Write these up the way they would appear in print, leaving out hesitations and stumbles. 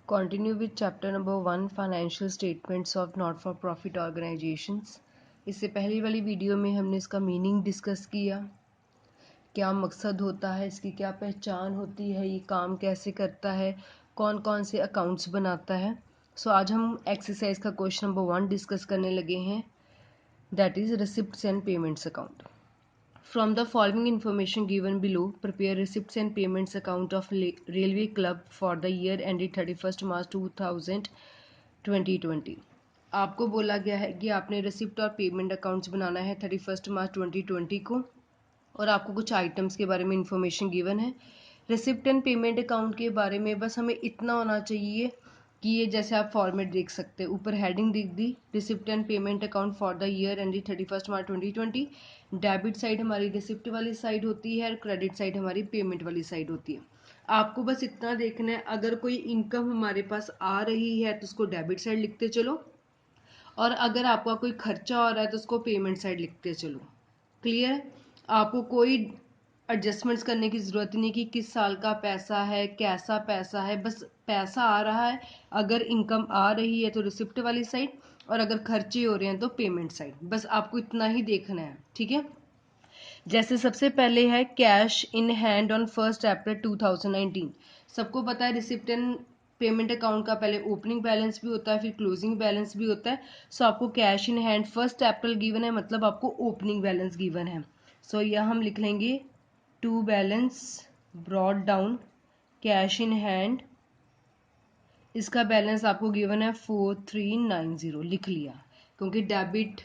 Continue with chapter number 1 financial statements of not for profit organisations. इससे पहली वाली video में हमने इसका मीनिंग डिस्कस किया, क्या मकसद होता है, इसकी क्या पहचान होती है, ये काम कैसे करता है, कौन कौन से अकाउंट्स बनाता है। सो आज हम एक्सरसाइज का क्वेश्चन नंबर 1 डिस्कस करने लगे हैं, that is receipts and payments account. From the following information given below, prepare receipts and payments account of Railway Club for the year ended 31st March 2020। आपको बोला गया है कि आपने रिसिप्ट और पेमेंट अकाउंट्स बनाना है 31 मार्च 2020 को, और आपको कुछ आइटम्स के बारे में इंफॉर्मेशन गिवन है। रिसिप्ट एंड पेमेंट अकाउंट के बारे में बस हमें इतना होना चाहिए कि ये जैसे आप फॉर्मेट देख सकते हैं, ऊपर हेडिंग दिख दी, receipt and payment account for the year ended 31 March 2020। Debit side हमारी रिसिप्ट वाली साइड होती है और क्रेडिट साइड हमारी पेमेंट वाली साइड होती है। आपको बस इतना देखना है, अगर कोई इनकम हमारे पास आ रही है तो उसको डेबिट साइड लिखते चलो, और अगर आपका कोई खर्चा हो रहा है तो उसको पेमेंट साइड लिखते चलो। क्लियर है? आपको कोई एडजस्टमेंट्स करने की ज़रूरत नहीं कि किस साल का पैसा है, कैसा पैसा है, बस पैसा आ रहा है। अगर इनकम आ रही है तो रिसिप्ट वाली साइड, और अगर खर्चे हो रहे हैं तो पेमेंट साइड। बस आपको इतना ही देखना है, ठीक है। जैसे सबसे पहले है कैश इन हैंड ऑन 1 अप्रैल 2019। सबको पता है रिसिप्ट एंड पेमेंट अकाउंट का पहले ओपनिंग बैलेंस भी होता है, फिर क्लोजिंग बैलेंस भी होता है। सो आपको cash in hand 1 April given है, मतलब आपको ओपनिंग बैलेंस गिवन है। सो यह हम लिख लेंगे to balance brought down cash in hand, इसका बैलेंस आपको गिवन है 4390, लिख लिया, क्योंकि डेबिट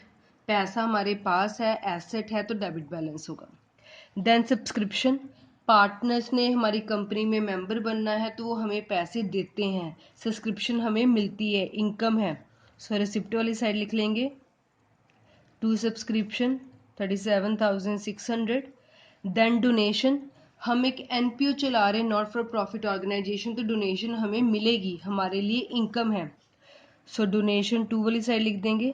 पैसा हमारे पास है, एसेट है, तो डेबिट बैलेंस होगा। देन सब्सक्रिप्शन, पार्टनर्स ने हमारी कंपनी में मेंबर बनना है तो वो हमें पैसे देते हैं, सब्सक्रिप्शन हमें मिलती है, इनकम है। सो रिसिप्ट वाली साइड लिख लेंगे टू सब्सक्रिप्शन 37,600। देन डोनेशन, हम एक एनपीओ चला रहे हैं, नॉट फॉर प्रॉफिट ऑर्गेनाइजेशन, तो डोनेशन हमें मिलेगी, हमारे लिए इनकम है। सो डोनेशन 2 वाली साइड लिख देंगे।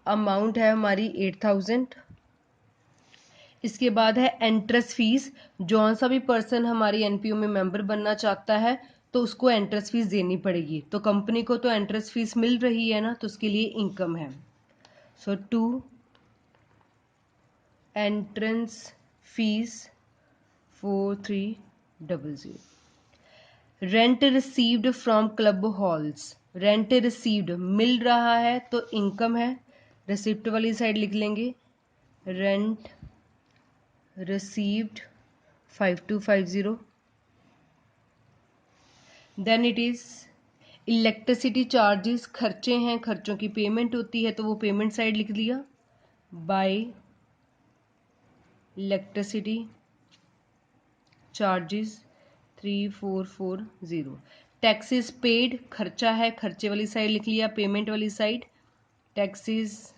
अमाउंट है हमारी 8,000। इसके बाद है एंट्रेंस फीस, जौन सा भी पर्सन हमारी एनपीओ में मेंबर बनना चाहता है तो उसको एंट्रेंस फीस देनी पड़ेगी। तो कंपनी को तो एंट्रेंस फीस मिल रही है ना, तो उसके लिए इनकम है। So 2 entrance fees 4300। Rent received from club halls, rent received मिल रहा है तो इनकम है, रिसिप्ट वाली साइड लिख लेंगे rent received 5250। Then it is electricity charges, खर्चे हैं, खर्चों की पेमेंट होती है तो वो पेमेंट साइड लिख दिया by electricity charges 3440। Taxes paid, खर्चा है, खर्चे वाली साइड लिख लिया, पेमेंट वाली side taxes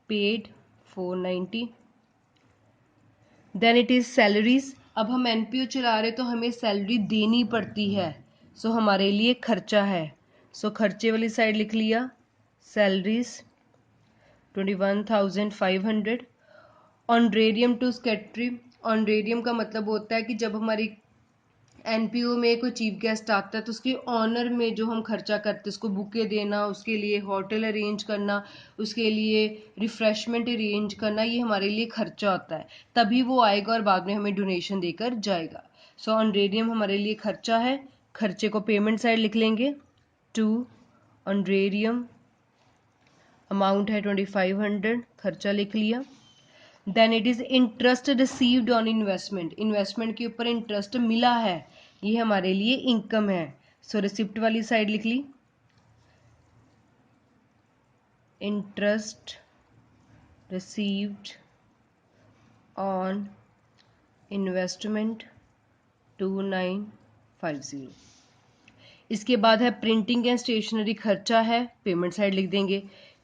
paid 490। Then it is salaries, अब हम एनपीओ चला रहे तो हमें सैलरी देनी पड़ती है, सो हमारे लिए खर्चा है। सो खर्चे वाली साइड लिख लिया salaries 21,500। Honorarium to secretary, honorarium का मतलब होता है कि जब हमारी एनपीओ में कोई चीफ गेस्ट आता है तो उसके ऑनर में जो हम खर्चा करते हैं, उसको बुके देना, उसके लिए होटल अरेंज करना, उसके लिए रिफ्रेशमेंट अरेंज करना, ये हमारे लिए खर्चा होता है। तभी वो आएगा और बाद में हमें डोनेशन देकर जाएगा। सो ऑनरेरियम हमारे लिए खर्चा है, खर्चे को पेमेंट साइड लिख लेंगे टू ऑनरेरियम, अमाउंट है 2500, खर्चा लिख लिया। Then it is interest received on investment, investment के ऊपर इंटरेस्ट मिला है, ये हमारे लिए इनकम है। सो रिसिप्ट वाली साइड लिख ली इंटरेस्ट रिसीव्ड ऑन इन्वेस्टमेंट 2950। इसके बाद है प्रिंटिंग एंड स्टेशनरी, खर्चा है, पेमेंट साइड लिख देंगे।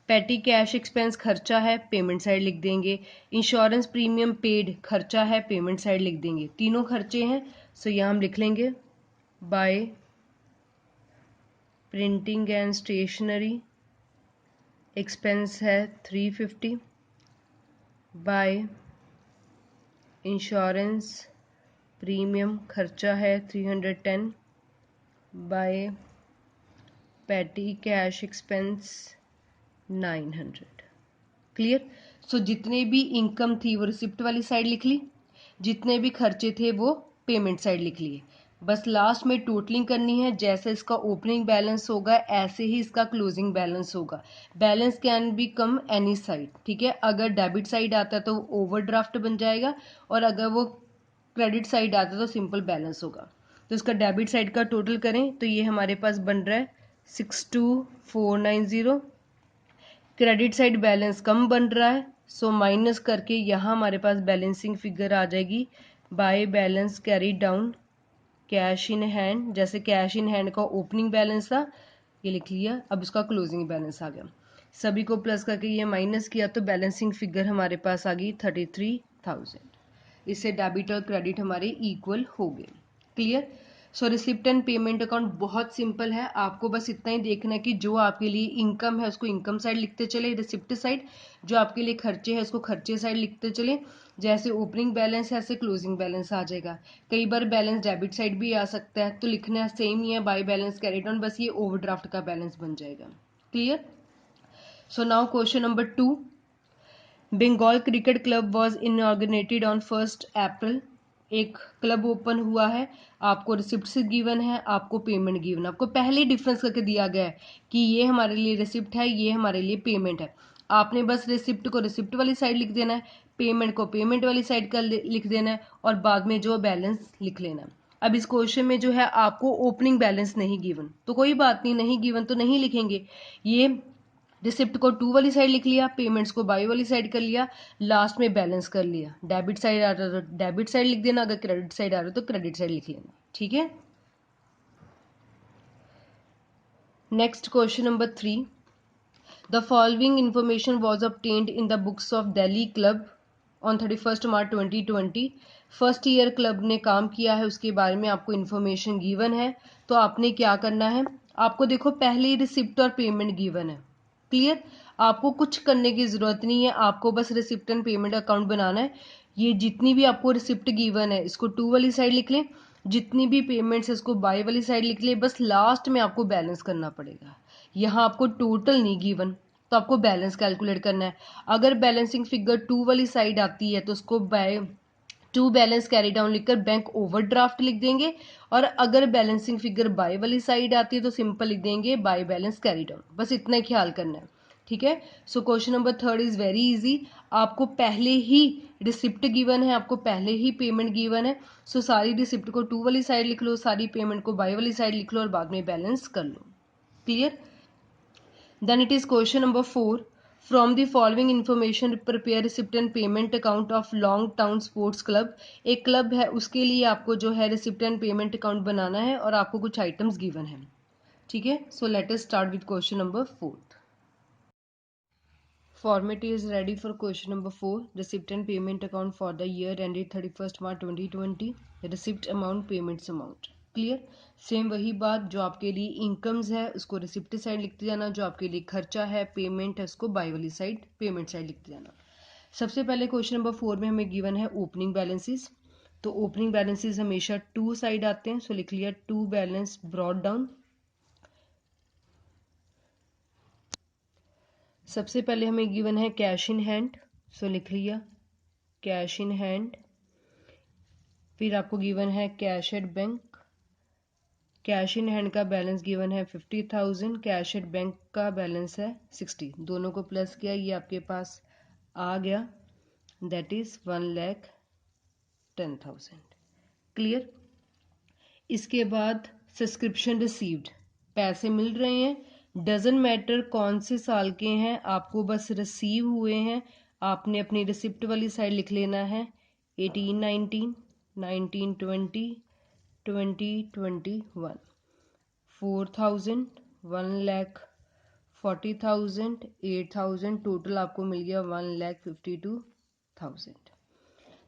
पेटी कैश एक्सपेंस, खर्चा है, पेमेंट साइड लिख देंगे। इंश्योरेंस प्रीमियम पेड, खर्चा है, पेमेंट साइड लिख देंगे। तीनों खर्चे हैं, सो यहाँ हम लिख लेंगे by printing and stationery expense है 350, बाय इंश्योरेंस प्रीमियम खर्चा है 310, by petty cash expense 900। Clear. So जितने भी इनकम थी वो रिसिप्ट वाली साइड लिख ली, जितने भी खर्चे थे वो पेमेंट साइड लिख लिए। बस लास्ट में टोटलिंग करनी है, जैसे इसका ओपनिंग बैलेंस होगा ऐसे ही इसका क्लोजिंग बैलेंस होगा। Balance can be come any side, ठीक है। अगर डेबिट साइड आता है तो ओवरड्राफ्ट बन जाएगा, और अगर वो क्रेडिट साइड आता है तो सिंपल बैलेंस होगा। तो इसका डेबिट साइड का टोटल करें तो ये हमारे पास बन रहा है 62490। क्रेडिट साइड बैलेंस कम बन रहा है, सो माइनस करके यहाँ हमारे पास बैलेंसिंग फिगर आ जाएगी by balance carry down cash in hand. जैसे कैश इन हैंड का ओपनिंग बैलेंस था ये लिख लिया, अब इसका क्लोजिंग बैलेंस आ गया। सभी को प्लस करके ये माइनस किया तो बैलेंसिंग फिगर हमारे पास आ गई 33,000। इससे डेबिट और क्रेडिट हमारे इक्वल हो गए। Clear. So receipt and payment account बहुत सिंपल है, आपको बस इतना ही देखना है कि जो आपके लिए इनकम है उसको इनकम साइड लिखते चले रिसिप्ट साइड, जो आपके लिए खर्चे है उसको खर्चे साइड लिखते चले। जैसे ओपनिंग बैलेंस है ऐसे क्लोजिंग बैलेंस आ जाएगा। कई बार बैलेंस डेबिट साइड भी आ सकता है, तो लिखना सेम ही है बाय बैलेंस कैरी डाउन, बस ये ओवरड्राफ्ट का बैलेंस बन जाएगा। Clear. So now question number 2। Bengal cricket club was incorporated on 1 April. एक क्लब ओपन हुआ है, आपको रिसिप्ट गिवन है, आपको पेमेंट गिवन है। आपको पहले डिफरेंस करके दिया गया है कि ये हमारे लिए रिसिप्ट है, ये हमारे लिए पेमेंट है। आपने बस रिसिप्ट को रिसिप्ट वाली साइड लिख देना है, पेमेंट को पेमेंट वाली साइड का लिख देना है, और बाद में जो बैलेंस लिख लेना है। अब इस क्वेश्चन में जो है आपको ओपनिंग बैलेंस नहीं गिवन, तो कोई बात नहीं, नहीं गिवन तो नहीं लिखेंगे। ये रिसिप्ट को टू वाली साइड लिख लिया, पेमेंट्स को बाई वाली साइड कर लिया, लास्ट में बैलेंस कर लिया। डेबिट साइड आ रहा है तो डेबिट साइड लिख देना, अगर क्रेडिट साइड आ रहा है तो क्रेडिट साइड लिख लेना। ठीक है। Next question number 3। The following information was obtained in the books of Delhi club on 31 March 2020। First year club ने काम किया है उसके बारे में आपको इन्फॉर्मेशन गिवन है। तो आपने क्या करना है, आपको देखो पहले ही रिसिप्ट और पेमेंट गिवन है। क्लियर। आपको कुछ करने की जरूरत नहीं है, आपको बस रिसिप्ट एंड पेमेंट अकाउंट बनाना है। ये जितनी भी आपको रिसिप्ट गिवन है इसको टू वाली साइड लिख लें, जितनी भी पेमेंट्स है इसको बाय वाली साइड लिख ले, बस लास्ट में आपको बैलेंस करना पड़ेगा। यहाँ आपको टोटल नहीं गिवन तो आपको बैलेंस कैलकुलेट करना है। अगर बैलेंसिंग फिगर टू वाली साइड आती है तो उसको by two balance carry down लिखकर बैंक ओवरड्राफ्ट लिख देंगे, और अगर बैलेंसिंग फिगर बाय वाली साइड आती है तो सिंपल लिख देंगे बाय बैलेंस कैरी डाउन। बस इतना ही ख्याल करना है। ठीक है। So question number 3 is very easy. आपको पहले ही रिसिप्ट गिवन है, आपको पहले ही पेमेंट गिवन है, सो सारी रिसिप्ट को टू वाली साइड लिख लो, सारी पेमेंट को बाय वाली साइड लिख लो, और बाद में बैलेंस कर लो। Clear. Then it is question number 4. From the following information prepare receipt and payment account of Long Town Sports Club। एक क्लब है उसके लिए आपको जो है रिसिप्ट एंड पेमेंट अकाउंट बनाना है, और आपको कुछ आइटम्स गिवन है। ठीक है। So let us start with question number 4। Format is ready for question number 4. Receipt and payment account for the year ended 31st March 2020. Receipt amount, payments amount. Clear. Same वही बात, जो आपके लिए incomes है उसको रिसिप्ट साइड लिखते जाना, जो आपके लिए खर्चा है पेमेंट है उसको बाय वाली साइड पेमेंट साइड लिखते जाना। सबसे पहले क्वेश्चन नंबर 4 में हमें गिवन है ओपनिंग बैलेंसेस। तो ओपनिंग बैलेंसेस हमेशा टू साइड आते हैं, सो लिख लिया टू बैलेंस ब्रॉट डाउन। सबसे पहले हमें गिवन है कैश इन हैंड, सो लिख लिया कैश इन हैंड। फिर आपको गिवन है cash at bank. Cash in hand का बैलेंस गिवन है 50,000, कैश एट बैंक का बैलेंस है 60। दोनों को प्लस किया, ये आपके पास आ गया, दैट इज 1,10,000। क्लियर। इसके बाद सब्सक्रिप्शन रिसीव्ड, पैसे मिल रहे हैं, डजंट मैटर कौन से साल के हैं, आपको बस रिसीव हुए हैं। आपने अपनी रिसिप्ट वाली साइड लिख लेना है 1819, 1920, 2021। 4,000, 1,40,000, 8,000, टोटल आपको मिल गया 1,52,000।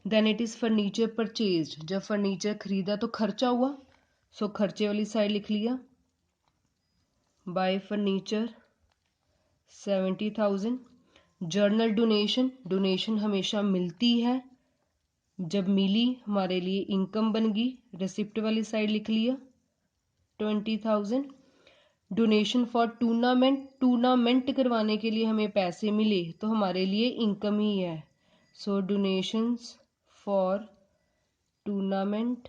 Then it is furniture purchased, जब फर्नीचर खरीदा तो खर्चा हुआ, सो खर्चे वाली साइड लिख लिया bye furniture 70,000। Journal donation, donation हमेशा मिलती है, जब मिली हमारे लिए इनकम बन गई, रिसिप्ट वाली साइड लिख लिया 20,000। डोनेशन फॉर टूर्नामेंट करवाने के लिए हमें पैसे मिले तो हमारे लिए इनकम ही है। सो डोनेशंस फॉर टूर्नामेंट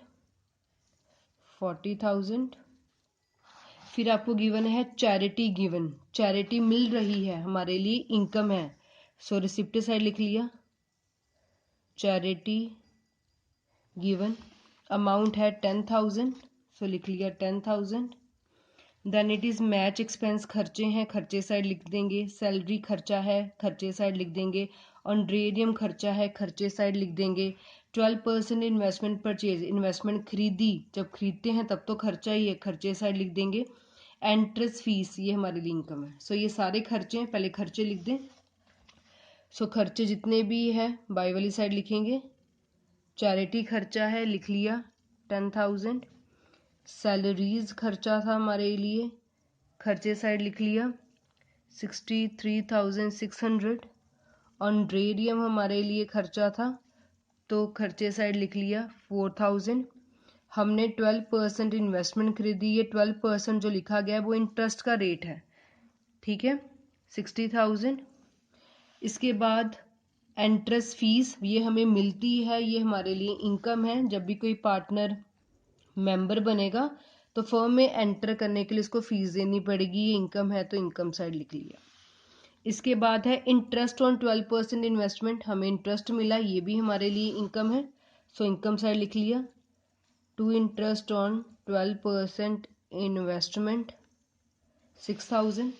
40,000। फिर आपको गिवन है चैरिटी मिल रही है, हमारे लिए इनकम है। सो रिसिप्ट साइड लिख लिया, चैरिटी गिवन, अमाउंट है 10,000, सो लिख लिया 10,000। Then it is match expense, खर्चे हैं, खर्चे साइड लिख देंगे। सैलरी खर्चा है, खर्चे साइड लिख देंगे। ऑनरेरियम खर्चा है, खर्चे साइड लिख देंगे। 12% इन्वेस्टमेंट परचेज, इन्वेस्टमेंट खरीदी, जब खरीदते हैं तब तो खर्चा ही है, खर्चे साइड लिख देंगे। एंट्रेंस फीस, ये हमारे लिए इनकम है। सो ये सारे खर्चे हैं, पहले खर्चे लिख दें। सो खर्चे जितने भी है बाई वाली साइड लिखेंगे। चैरिटी खर्चा है, लिख लिया 10,000। सैलरीज खर्चा था हमारे लिए, खर्चे साइड लिख लिया 63,600। ऑनरेरियम हमारे लिए खर्चा था तो खर्चे साइड लिख लिया 4,000। हमने 12% इन्वेस्टमेंट खरीदी, ये 12% जो लिखा गया है वो इंटरेस्ट का रेट है, ठीक है, 60,000। इसके बाद एंट्रेंस फीस, ये हमें मिलती है, ये हमारे लिए इनकम है। जब भी कोई पार्टनर मेंबर बनेगा तो फर्म में एंटर करने के लिए उसको फीस देनी पड़ेगी, ये इनकम है तो इनकम साइड लिख लिया। इसके बाद है इंटरेस्ट ऑन 12% इन्वेस्टमेंट, हमें इंटरेस्ट मिला, ये भी हमारे लिए इनकम है। सो इनकम साइड लिख लिया, to interest on 12% investment 6,000।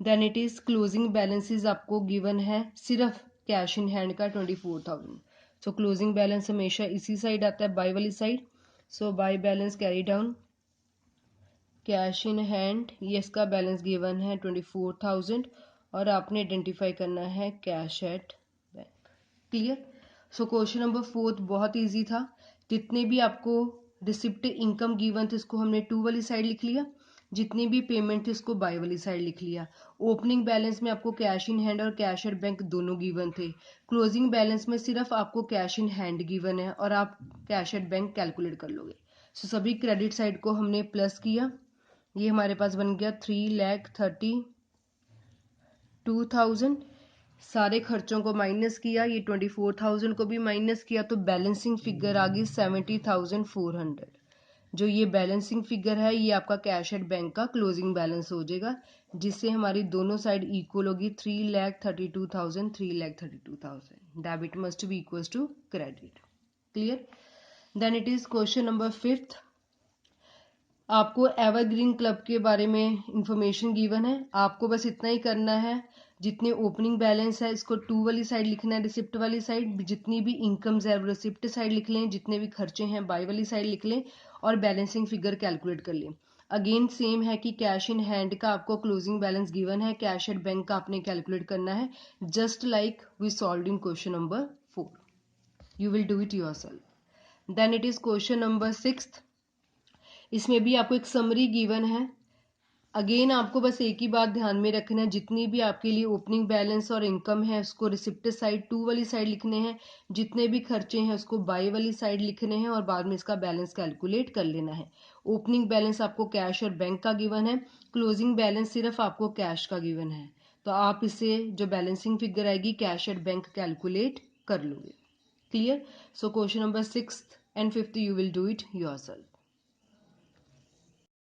Then it is closing balances, आपको गिवन है सिर्फ कैश इन हैंड का 24,000। सो क्लोजिंग बैलेंस हमेशा इसी साइड आता है, बाय वाली side. So by balance carry down, cash in hand, ये इसका बैलेंस गिवन है 24,000 और आपने आइडेंटिफाई करना है cash at bank. Clear. So question number 4 बहुत इजी था। जितने भी आपको रिसिप्ट इनकम गिवन थे इसको हमने टू वाली साइड लिख लिया, जितनी भी पेमेंट थी इसको बाय वाली साइड लिख लिया। ओपनिंग बैलेंस में आपको कैश इन हैंड और कैश एट बैंक दोनों गिवन थे। क्लोजिंग बैलेंस में सिर्फ आपको कैश इन हैंड गिवन है और आप कैश एट बैंक कैलकुलेट कर लोगे। सो सभी क्रेडिट साइड को हमने प्लस किया, ये हमारे पास बन गया 3,32,000। सारे खर्चों को माइनस किया, ये 24,000 को भी माइनस किया तो बैलेंसिंग फिगर आ गई 70,400। जो ये बैलेंसिंग फिगर है ये आपका कैश एट बैंक का क्लोजिंग बैलेंस हो जाएगा, जिससे हमारी दोनों साइड इक्वल होगी 3,32,000 3,32,000। Debit must be equal to credit. Clear. Then it is question number 5। आपको एवरग्रीन क्लब के बारे में इंफॉर्मेशन गिवन है, आपको बस इतना ही करना है, जितने ओपनिंग बैलेंस है इसको टू वाली साइड लिखना है, रिसिप्ट वाली साइड, जितनी भी इनकम्स है रिसिप्ट साइड लिख लें, जितने भी खर्चे हैं बाय वाली साइड लिख लें और बैलेंसिंग फिगर कैलकुलेट कर लें। अगेन सेम है कि कैश इन हैंड का आपको क्लोजिंग बैलेंस गिवन है, कैश एट बैंक का आपने कैलकुलेट करना है, just like we solved in question number 4। You will do it yourself. Then it is question number 6। इसमें भी आपको एक समरी गिवन है। अगेन आपको बस एक ही बात ध्यान में रखना है, जितनी भी आपके लिए ओपनिंग बैलेंस और इनकम है उसको रिसिप्ट साइड टू वाली साइड लिखने हैं, जितने भी खर्चे हैं उसको बाय वाली साइड लिखने हैं और बाद में इसका बैलेंस कैलकुलेट कर लेना है। ओपनिंग बैलेंस आपको कैश और बैंक का गिवन है, क्लोजिंग बैलेंस सिर्फ आपको कैश का गिवन है, तो आप इसे जो बैलेंसिंग फिगर आएगी कैश एट बैंक कैलकुलेट कर लोगे। Clear. So question number 6 and 5 you will do it yourself.